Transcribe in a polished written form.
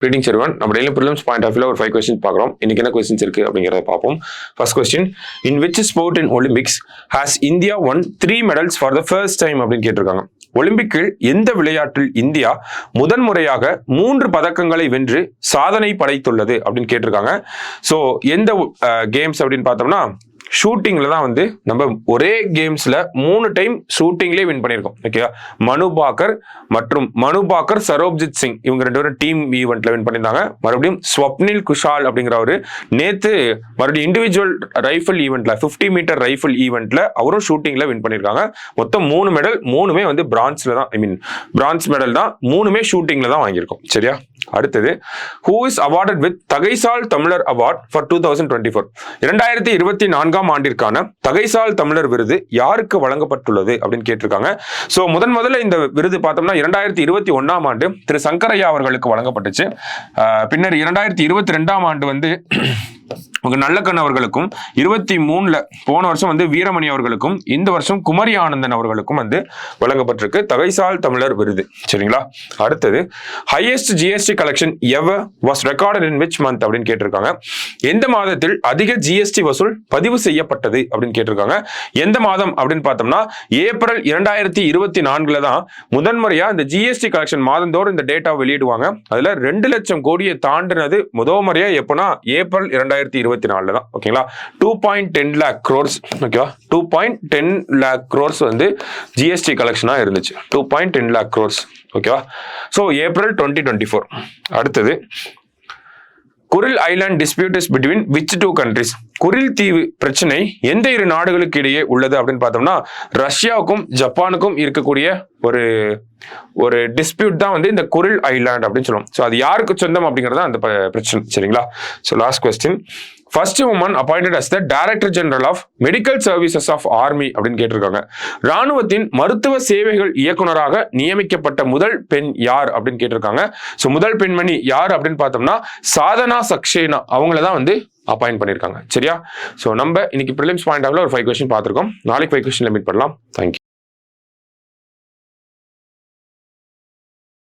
Greetings everyone. நம்ம daily prelims point of வியூல ஒரு 5 questions பார்க்குறோம். இன்னைக்கு என்ன questions இருக்கு அப்படிங்கறத பார்ப்போம். First question, in which sport in Olympics has India won 3 medals for the first time அப்படின்னு கேட்டிருக்காங்க. ஒலிம்பிக்கில் எந்த விளையாட்டில் இந்தியா முதன்முறையாக 3 பதக்கங்களை வென்று சாதனை படைத்துள்ளது அப்படின்னு கேட்டிருக்காங்க. ஸோ எந்த கேம்ஸ் அப்படின்னு பார்த்தோம்னா ஷூட்டிங்ல தான் வந்து நம்ம ஒரே கேம்ஸ்ல 3 டைம் ஷூட்டிங்லேயே வின் பண்ணியிருக்கோம். ஓகேவா, மனு பாக்கர் சரோப்ஜித் சிங் இவங்க 2 பேரும் டீம் ஈவெண்ட்ல வின் பண்ணியிருந்தாங்க. மறுபடியும் ஸ்வப்னில் குஷால் அப்படிங்கிறவரு நேத்து மறுபடியும் இண்டிவிஜுவல் ரைஃபிள் ஈவெண்ட்ல 50 மீட்டர் ரைஃபிள் ஈவெண்ட்ல அவரும் ஷூட்டிங்ல வின் பண்ணியிருக்காங்க. மொத்தம் 3 மெடல், 3மே வந்து பிரான்ஸ்ல தான், பிரான்ஸ் மெடல் தான், 3மே ஷூட்டிங்ல தான் வாங்கியிருக்கோம். சரியா, அடுத்தது who is awarded with தகைசால் தமிழர் அவார்ட் for 2024 2024 ஆண்டிற்கான தகைசால் தமிழர் விருது யாருக்கு வழங்கப்பட்டுள்ளது அப்படின்னு கேட்டிருக்காங்க. சோ முதல்ல இந்த விருது பார்த்தோம்னா 2021 ஆண்டு திரு சங்கரையா அவர்களுக்கு வழங்கப்பட்டுச்சு. பின்னர் 2022 ஆண்டு வந்து நல்லக்கண் அவர்களுக்கும், 23ல போன வருஷம் வந்து வீரமணி அவர்களுக்கும், இந்த வருஷம் குமரி ஆனந்தன் அவர்களுக்கும் வந்து வழங்கப்பட்டிருக்கு தகைசால் தமிழர் விருது. சரிங்களா, அடுத்தது highest GST collection ever was recorded in which month அப்படின்னு கேட்டிருக்காங்க. எந்த மாதத்தில் அதிக ஜிஎஸ்டி வசூல் பதிவு செய்யப்பட்டது அப்படின்னு கேட்டிருக்காங்க. எந்த மாதம் அப்படின்னு பார்த்தோம்னா ஏப்ரல் 2024 தான் முதன்முறையா இந்த ஜிஎஸ்டி கலெக்ஷன் மாதந்தோறும் இந்த டேட்டா வெளியிடுவாங்க. அதுல 2 லட்சம் கோடியை தாண்டினது முதல் முறையா எப்போனா ஏப்ரல் 2024 தான். ஓகேங்களா, 2.10 lakh crores. ஓகேவா, 2.10 lakh crores வந்து ஜிஎஸ்டி கலெக்ஷனா இருந்துச்சு. 2.10 lakh crores. ஓகேவா, ஸோ ஏப்ரல் 2024. அடுத்தது குரில் island dispute is between which 2 countries? குரில் தீவு பிரச்சனை எந்த 2 நாடுகளுக்கு இடையே உள்ளது அப்படின்னு பார்த்தோம்னா ரஷ்யாவுக்கும் ஜப்பானுக்கும் இருக்கக்கூடிய ஒரு டிஸ்பியூட் தான் வந்து இந்த குரில் ஐலாண்ட் அப்படின்னு சொல்லுவோம். ஸோ அது யாருக்கு சொந்தம் அப்படிங்கிறது அந்த பிரச்சனை. சரிங்களா, so last question, first woman appointed as the director general of medical services of army அப்படின்னு கேட்டிருக்காங்க. ராணுவத்தின் மருத்துவ சேவைகள் இயக்குனராக நியமிக்கப்பட்ட முதல் பெண் யார் அப்படின்னு கேட்டிருக்காங்க. ஸோ முதல் பெண்மணி யார் அப்படின்னு பார்த்தோம்னா சாதனா சக்சேனா அவங்கள தான் வந்து அப்பாயிண்ட் பண்ணியிருக்காங்க. சரியா, ஸோ நம்ம இன்னைக்கு ப்ரிலிம்ஸ் பாயிண்ட் ஆஃப்ல ஒரு 5 கொஸ்டின் பார்த்துருக்கோம். நாளைக்கு 5 கொஸ்டின்ல மீட் பண்ணலாம். தேங்க்யூ.